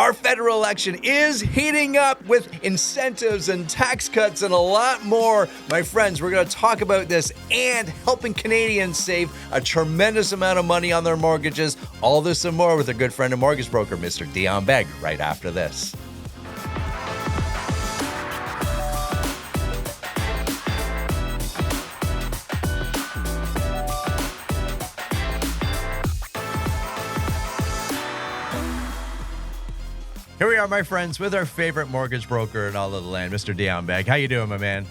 Our federal election is heating up with incentives and tax cuts and a lot more. My friends, we're going to talk about this and helping Canadians save a tremendous amount of money on their mortgages. All this and more with a good friend and mortgage broker, Mr. Dion Beg, right after this. Here we are, my friends, with our favorite mortgage broker in all of the land, Mr. Dion Beg. How you doing, my man?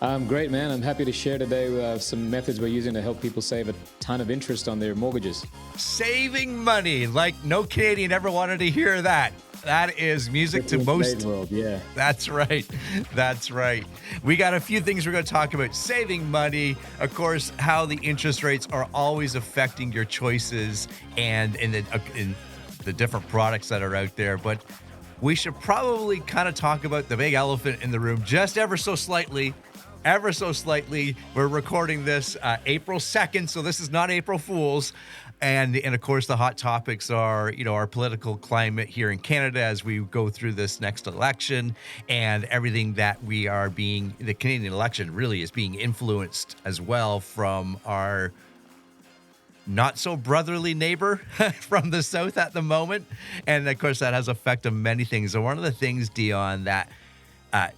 I'm great, man. I'm happy to share today some methods we're using to help people save a ton of interest on their mortgages. Saving money, like no Canadian ever wanted to hear that. That is music to most. World, yeah. That's right. That's right. We got a few things we're going to talk about. Saving money, of course, how the interest rates are always affecting your choices and in the different products that are out there. But we should probably kind of talk about the big elephant in the room just ever so slightly. We're recording this April 2nd, so this is not April Fool's. And of course, the hot topics are, our political climate here in Canada as we go through this next election and everything that the Canadian election really is being influenced as well from our not so brotherly neighbor from the south at the moment. And of course, that has effect on many things. So one of the things, Dion, that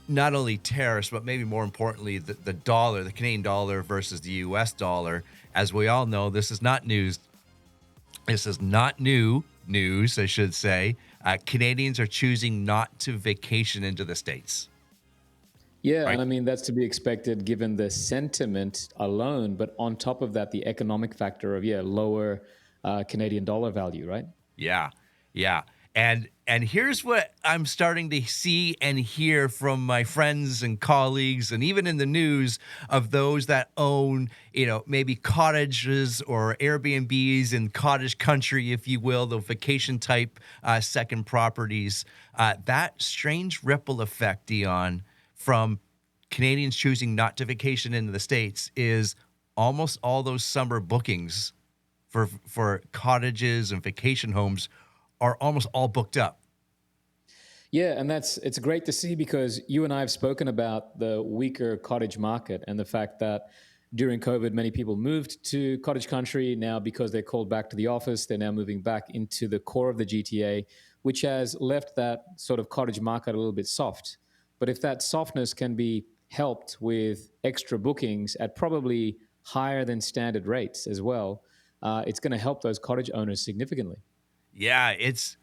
not only tariffs, but maybe more importantly, the dollar, the Canadian dollar versus the US dollar, as we all know, this is not news. This is not new news, I should say. Canadians are choosing not to vacation into the States. Yeah, Right. and I mean, that's to be expected given the sentiment alone. But on top of that, the economic factor of, lower Canadian dollar value, right? Yeah. And here's what I'm starting to see and hear from my friends and colleagues, and even in the news, of those that own, maybe cottages or Airbnbs in cottage country, if you will, the vacation type second properties. That strange ripple effect, Dion, from Canadians choosing not to vacation into the States is almost all those summer bookings for cottages and vacation homes are almost all booked up. Yeah, and it's great to see because you and I have spoken about the weaker cottage market and the fact that during COVID, many people moved to cottage country. Now, because they're called back to the office, they're now moving back into the core of the GTA, which has left that sort of cottage market a little bit soft. But if that softness can be helped with extra bookings at probably higher than standard rates as well, it's going to help those cottage owners significantly. Yeah, it's,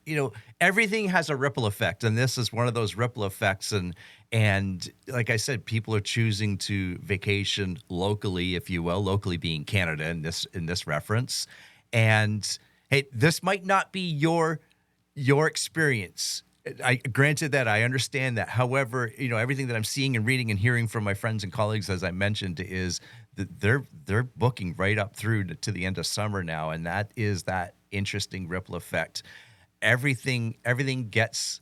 everything has a ripple effect, and this is one of those ripple effects. And like I said, people are choosing to vacation locally, if you will, locally being Canada in this reference. And hey, this might not be your experience. Granted that I understand that. However, everything that I'm seeing and reading and hearing from my friends and colleagues, as I mentioned, is that they're booking right up through to the end of summer now, and that is that interesting ripple effect. Everything gets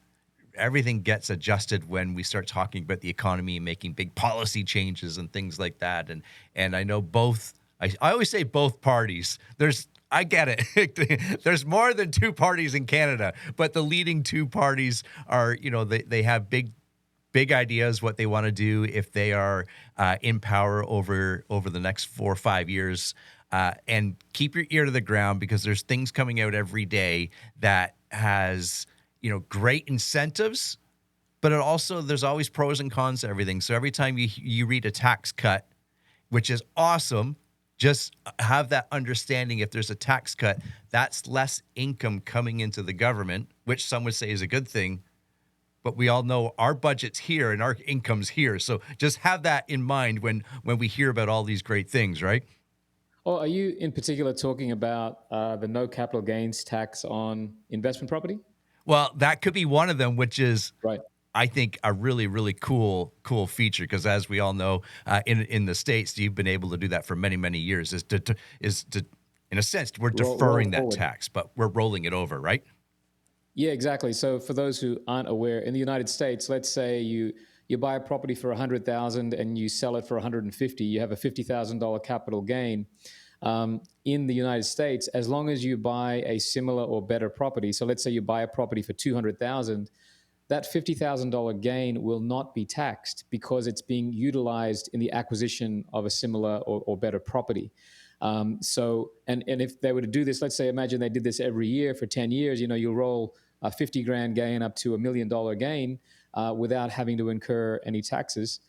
adjusted when we start talking about the economy and making big policy changes and things like that. And I know both. I always say both parties. I get it. There's more than two parties in Canada, but the leading two parties are, they have big ideas what they want to do if they are in power over the next 4 or 5 years. And keep your ear to the ground because there's things coming out every day that has, great incentives, but there's always pros and cons to everything. So every time you read a tax cut, which is awesome, just have that understanding. If there's a tax cut, that's less income coming into the government, which some would say is a good thing. But we all know our budget's here and our income's here. So just have that in mind when we hear about all these great things, right? Or are you in particular talking about the no capital gains tax on investment property? Well, that could be one of them, which is, Right. I think, a really, really cool feature. Because as we all know, in the States, you've been able to do that for many, many years. Is to in a sense, we're deferring that tax, but we're rolling it over, right? Yeah, exactly. So for those who aren't aware, in the United States, let's say you buy a property for $100,000 and you sell it for $150,000, you have a $50,000 capital gain. in the United States, as long as you buy a similar or better property. So let's say you buy a property for 200,000, that $50,000 gain will not be taxed because it's being utilized in the acquisition of a similar or better property. And if they were to do this, let's say, imagine they did this every year for 10 years, you roll a 50 grand gain up to $1 million gain without having to incur any taxes.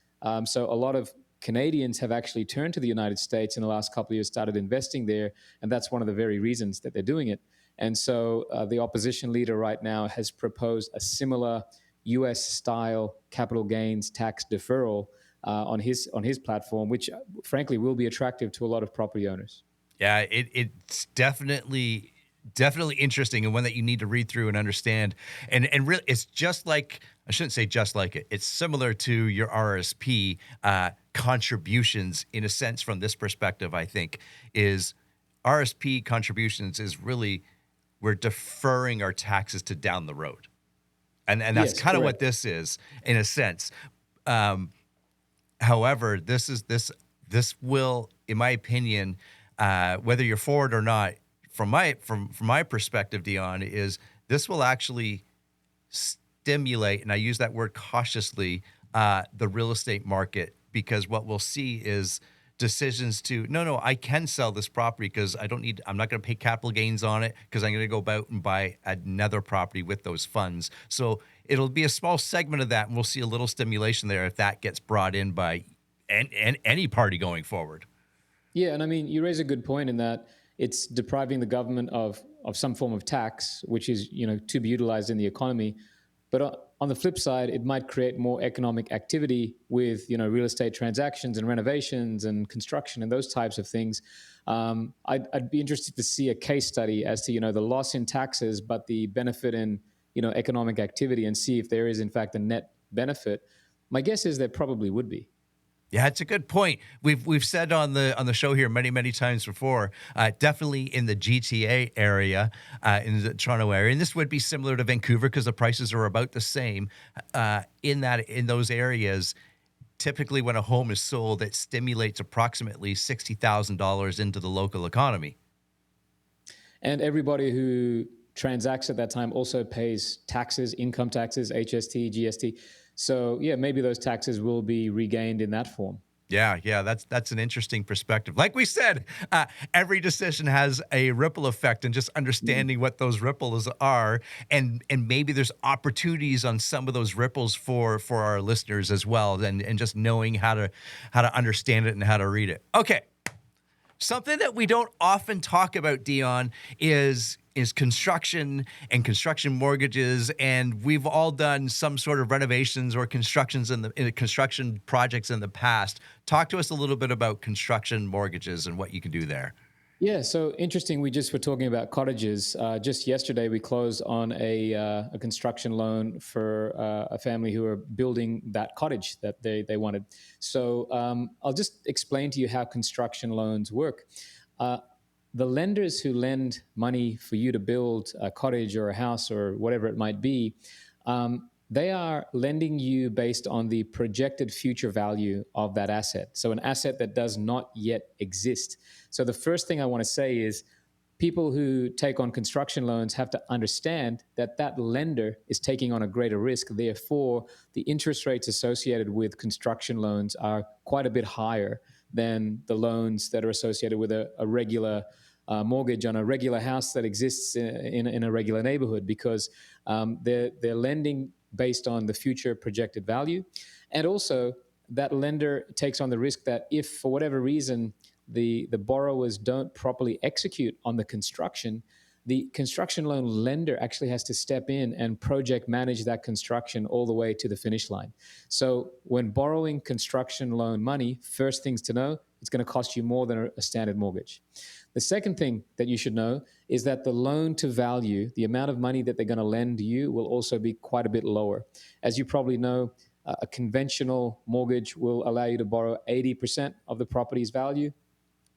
So a lot of Canadians have actually turned to the United States in the last couple of years, started investing there, and that's one of the very reasons that they're doing it. And so the opposition leader right now has proposed a similar US style capital gains tax deferral on his platform, which frankly will be attractive to a lot of property owners. Yeah, it's definitely interesting and one that you need to read through and understand. And really, it's just like I shouldn't say just like it. It's similar to your RSP contributions in a sense. From this perspective, I think is RSP contributions is really we're deferring our taxes to down the road, and that's Yes, kind of what correct. this is in a sense. Um, However, this will, in my opinion, whether you're for it or not, from my perspective, Dion, is this will actually stimulate, and I use that word cautiously, the real estate market because what we'll see is decisions to no, I can sell this property because I'm not going to pay capital gains on it because I'm going to go about and buy another property with those funds. So it'll be a small segment of that, and we'll see a little stimulation there if that gets brought in by any party going forward. Yeah, and I mean, you raise a good point in that it's depriving the government of some form of tax, which is to be utilized in the economy. But on the flip side, it might create more economic activity with real estate transactions and renovations and construction and those types of things. I'd be interested to see a case study as to the loss in taxes, but the benefit in economic activity, and see if there is in fact a net benefit. My guess is there probably would be. Yeah, it's a good point. We've said on the show here many times before. Definitely in the GTA area, in the Toronto area, and this would be similar to Vancouver because the prices are about the same. In those areas, typically when a home is sold, it stimulates approximately $60,000 into the local economy. And everybody who transacts at that time also pays taxes, income taxes, HST, GST. So yeah, maybe those taxes will be regained in that form. Yeah, that's an interesting perspective. Like we said, every decision has a ripple effect, and just Mm. understanding what those ripples are, and maybe there's opportunities on some of those ripples for our listeners as well, and just knowing how to understand it and how to read it. Okay, something that we don't often talk about, Dion, is construction and construction mortgages, and we've all done some sort of renovations or constructions in the construction projects in the past. Talk to us a little bit about construction mortgages and what you can do there. Yeah, so interesting. We just were talking about cottages. Just yesterday, we closed on a construction loan for a family who are building that cottage that they wanted. So I'll just explain to you how construction loans work. Uh, the lenders who lend money for you to build a cottage or a house or whatever it might be, they are lending you based on the projected future value of that asset. So, an asset that does not yet exist. So, the first thing I want to say is people who take on construction loans have to understand that that lender is taking on a greater risk. Therefore, the interest rates associated with construction loans are quite a bit higher than the loans that are associated with a regular mortgage on a regular house that exists in a regular neighborhood, because they're lending based on the future projected value. And also, that lender takes on the risk that if for whatever reason the borrowers don't properly execute on the construction, the construction loan lender actually has to step in and project manage that construction all the way to the finish line. So when borrowing construction loan money, first things to know, it's going to cost you more than a standard mortgage. The second thing that you should know is that the loan to value, the amount of money that they're going to lend you, will also be quite a bit lower. As you probably know, a conventional mortgage will allow you to borrow 80% of the property's value.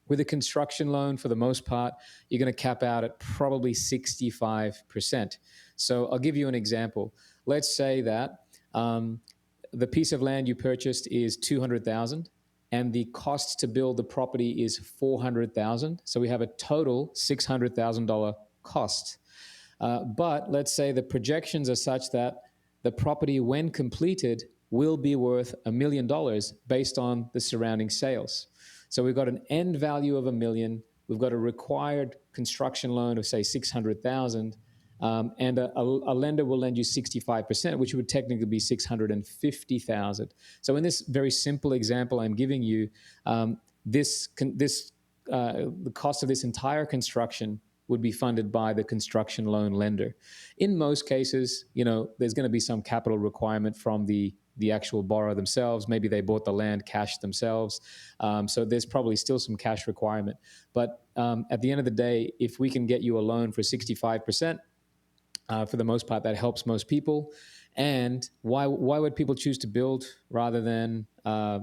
With a construction loan, for the most part, you're going to cap out at probably 65%. So I'll give you an example. Let's say that the piece of land you purchased is 200,000. and the cost to build the property is 400,000. So we have a total $600,000 cost. But let's say the projections are such that the property, when completed, will be worth $1 million based on the surrounding sales. So we've got an end value of $1 million. We've got a required construction loan of say 600,000, and a lender will lend you 65%, which would technically be 650,000. So in this very simple example I'm giving you, the cost of this entire construction would be funded by the construction loan lender. In most cases, there's going to be some capital requirement from the actual borrower themselves. Maybe they bought the land cash themselves. So there's probably still some cash requirement. But at the end of the day, if we can get you a loan for 65%, for the most part, that helps most people. And why would people choose to build rather than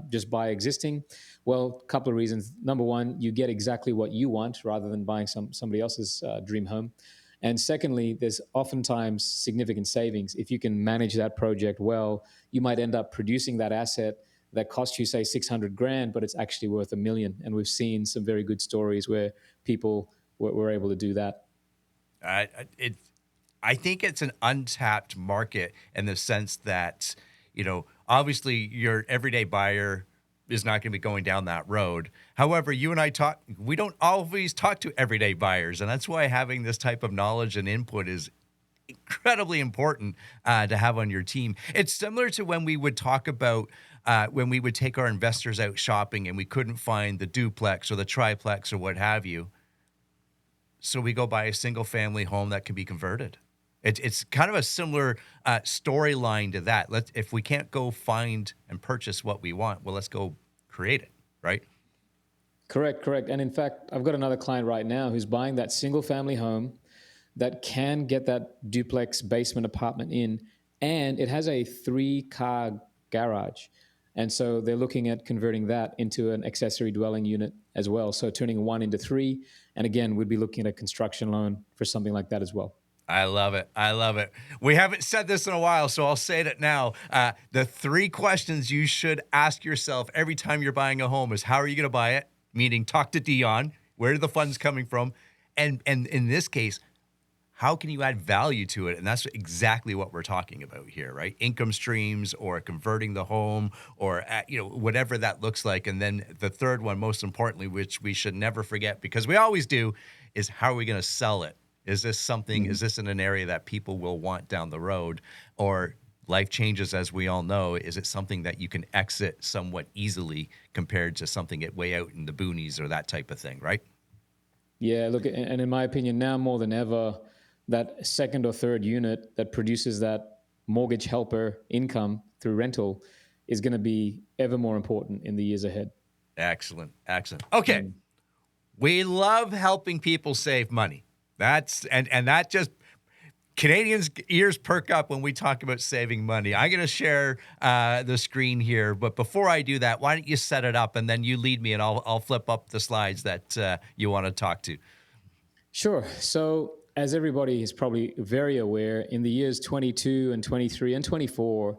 just buy existing? Well, a couple of reasons. Number one, you get exactly what you want rather than buying somebody else's dream home. And secondly, there's oftentimes significant savings. If you can manage that project well, you might end up producing that asset that cost you, say, 600 grand, but it's actually worth $1 million. And we've seen some very good stories where people were able to do that. Uh, it, I think it's an untapped market in the sense that, obviously your everyday buyer is not going to be going down that road. However, you and I we don't always talk to everyday buyers. And that's why having this type of knowledge and input is incredibly important to have on your team. It's similar to when we would talk about when we would take our investors out shopping and we couldn't find the duplex or the triplex or what have you. So we go buy a single family home that can be converted. It's kind of a similar storyline to that. If we can't go find and purchase what we want, well, let's go create it, right? Correct, correct. And in fact, I've got another client right now who's buying that single family home that can get that duplex basement apartment in, and it has a 3-car garage. And so they're looking at converting that into an accessory dwelling unit as well. So turning one into three. And again, we'd be looking at a construction loan for something like that as well. I love it. I love it. We haven't said this in a while, so I'll say it now. The 3 questions you should ask yourself every time you're buying a home is, how are you going to buy it? Meaning, talk to Dion. Where are the funds coming from? And in this case, how can you add value to it? And that's exactly what we're talking about here, right? Income streams, or converting the home, or whatever that looks like. And then the third one, most importantly, which we should never forget because we always do, is how are we going to sell it? Is this in an area that people will want down the road? Or life changes, as we all know. Is it something that you can exit somewhat easily compared to something way out in the boonies or that type of thing, right? Yeah, look, and in my opinion, now more than ever, that second or third unit that produces that mortgage helper income through rental is going to be ever more important in the years ahead. Excellent. Excellent. Okay. Mm. We love helping people save money. And that just Canadians' ears perk up when we talk about saving money. I'm going to share the screen here, but before I do that, why don't you set it up and then you lead me, and I'll flip up the slides that you want to talk to. Sure. So, as everybody is probably very aware, in the years 22 and 23 and 24,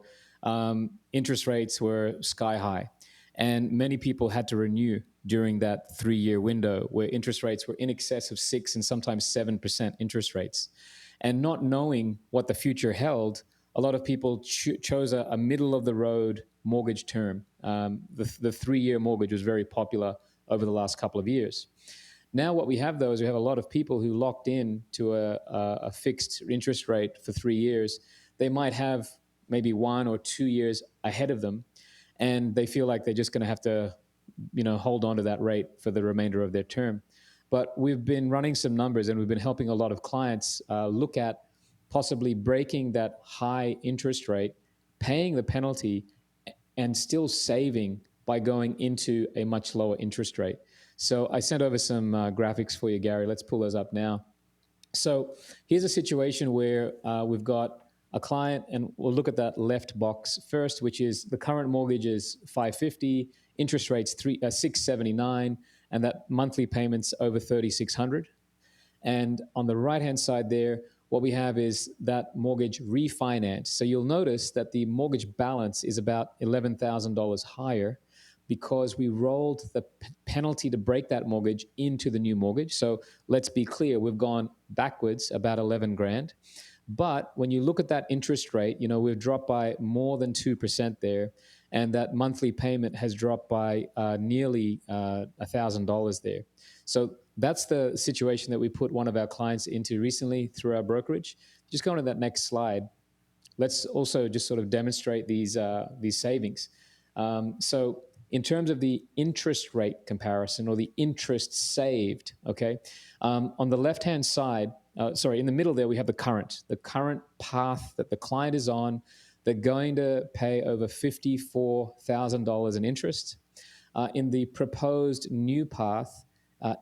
interest rates were sky high. And many people had to renew during that 3-year window where interest rates were in excess of 6 and sometimes 7% interest rates. And not knowing what the future held, a lot of people chose a middle of the road mortgage term. The 3-year mortgage was very popular over the last couple of years. Now, what we have, though, is we have a lot of people who locked in to a fixed interest rate for 3 years. They might have maybe 1 or 2 years ahead of them, and they feel like they're just going to have to, hold on to that rate for the remainder of their term. But we've been running some numbers, and we've been helping a lot of clients look at possibly breaking that high interest rate, paying the penalty, and still saving by going into a much lower interest rate. So I sent over some graphics for you, Gary. Let's pull those up now. So here's a situation where we've got a client, and we'll look at that left box first, which is the current mortgage is 550, interest rates 679, and that monthly payments over 3,600. And on the right-hand side there, what we have is that mortgage refinance. So you'll notice that the mortgage balance is about $11,000 higher, because we rolled the penalty to break that mortgage into the new mortgage. So let's be clear, we've gone backwards about 11 grand. But when you look at that interest rate, we've dropped by more than 2% there. And that monthly payment has dropped by nearly $1,000 there. So that's the situation that we put one of our clients into recently through our brokerage. Just go on to that next slide. Let's also just sort of demonstrate these savings. So in terms of the interest rate comparison or the interest saved, okay, on the left-hand side, in the middle there, we have the current path that the client is on. They're going to pay over $54,000 in interest. In the proposed new path,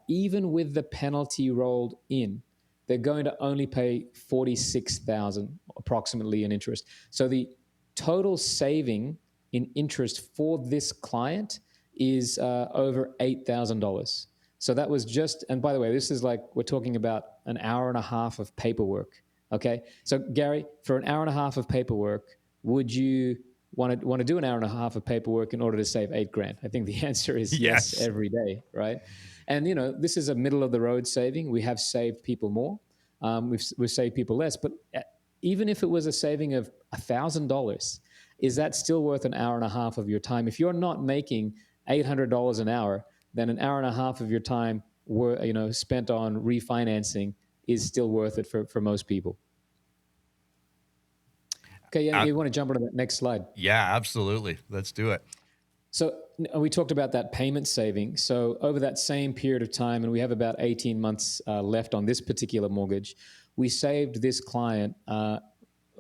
even with the penalty rolled in, they're going to only pay 46,000 approximately in interest. So the total saving in interest for this client is over $8,000. So that was just, and by the way, this is like, we're talking about an hour and a half of paperwork. Okay. So Gary, for an hour and a half of paperwork, would you want to do an hour and a half of paperwork in order to save 8 grand? I think the answer is yes Yes. every day, right? And this is a middle of the road saving. We have saved people more. We've saved people less. But even if it was a saving of $1,000, is that still worth an hour and a half of your time? If you're not making $800 an hour, then an hour and a half of your time spent on refinancing is still worth it for most people. Okay, yeah, Uh, you want to jump onto that next slide? yeah, absolutely. Let's do it. So we talked about that payment saving. So over that same period of time, and we have about 18 months left on this particular mortgage, we saved this client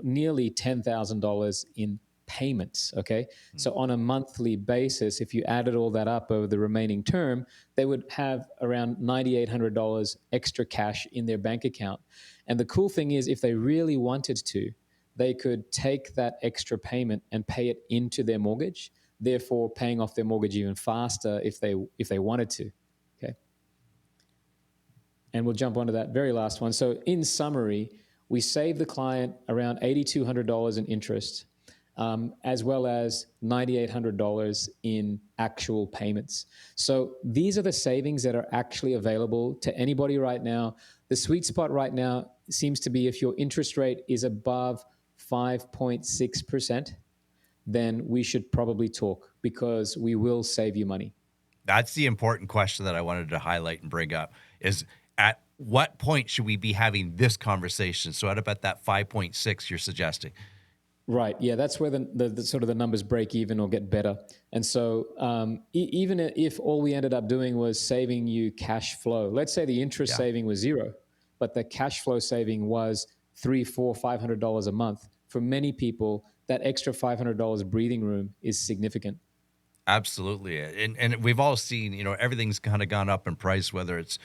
nearly $10,000 in payments. Okay. So on a monthly basis, if you added all that up over the remaining term, they would have around $9,800 extra cash in their bank account. And the cool thing is, if they really wanted to, they could take that extra payment and pay it into their mortgage, therefore paying off their mortgage even faster if they wanted to. Okay. And we'll jump onto that very last one. So in summary, we save the client around $8,200 in interest, as well as $9,800 in actual payments. So these are the savings that are actually available to anybody right now. The sweet spot right now seems to be if your interest rate is above 5.6%, then we should probably talk, because we will save you money. That's the important question that I wanted to highlight and bring up is at what point should we be having this conversation? So at about that 5.6 you're suggesting. Right. Yeah, that's where the sort of the numbers break even or get better. And so even if all we ended up doing was saving you cash flow, let's say the interest Yeah, saving was zero, but the cash flow saving was three, four, $500 a month. For many people, that extra $500 breathing room is significant. absolutely. And we've all seen, everything's kind of gone up in price, whether it's,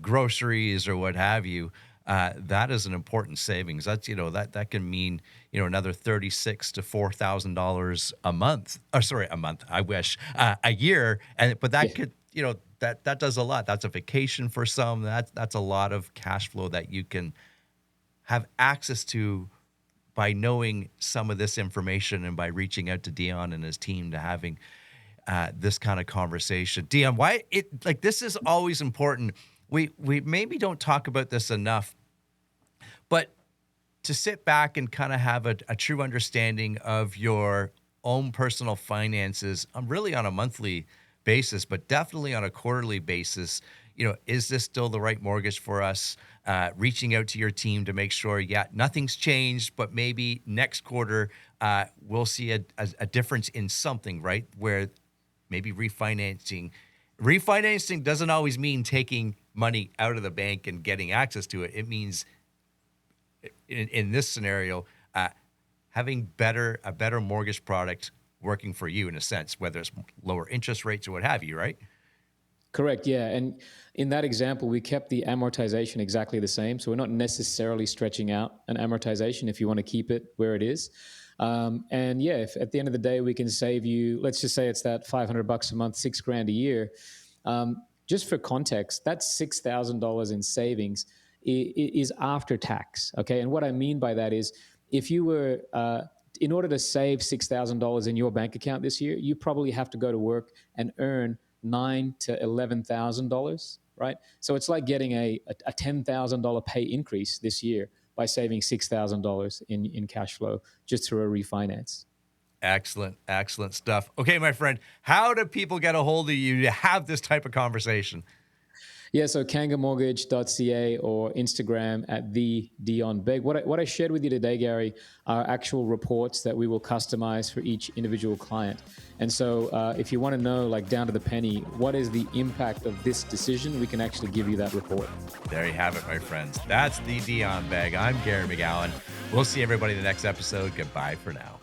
groceries or what have you. That is an important savings. That's, that can mean, another 36 to $4,000 a month. Or sorry, a month. I wish a year. But Yeah. that could, that does a lot. That's a vacation for some. That's a lot of cash flow that you can have access to by knowing some of this information and by reaching out to Dion and his team to having this kind of conversation. Dion, why it like this is always important. We maybe don't talk about this enough, but to sit back and kind of have a true understanding of your own personal finances, really on a monthly basis, but definitely on a quarterly basis. Is this still the right mortgage for us? Reaching out to your team to make sure, yeah, nothing's changed, but maybe next quarter we'll see a difference in something, right? Where maybe refinancing doesn't always mean taking money out of the bank and getting access to it. It means in this scenario, having a better mortgage product working for you in a sense, whether it's lower interest rates or what have you, right? Correct. Yeah. And in that example, we kept the amortization exactly the same. So we're not necessarily stretching out an amortization if you want to keep it where it is. And yeah, if at the end of the day we can save you, let's just say it's that $500 a month, 6 grand a year. Just for context, that's $6,000 in savings is after tax. Okay. And what I mean by that is if you were in order to save $6,000 in your bank account this year, you probably have to go to work and earn nine to $11,000, right? So it's like getting a $10,000 pay increase this year by saving $6,000 in cash flow just through a refinance. Excellent, excellent stuff. Okay, my friend, how do people get a hold of you to have this type of conversation? Yeah, so kangamortgage.ca or Instagram at the Dion Beg. What I shared with you today, Gary, are actual reports that we will customize for each individual client. And so, if you want to know, like down to the penny, what is the impact of this decision, we can actually give you that report. There you have it, my friends. That's the Dion Bag. I'm Gary McGowan. We'll see everybody in the next episode. Goodbye for now.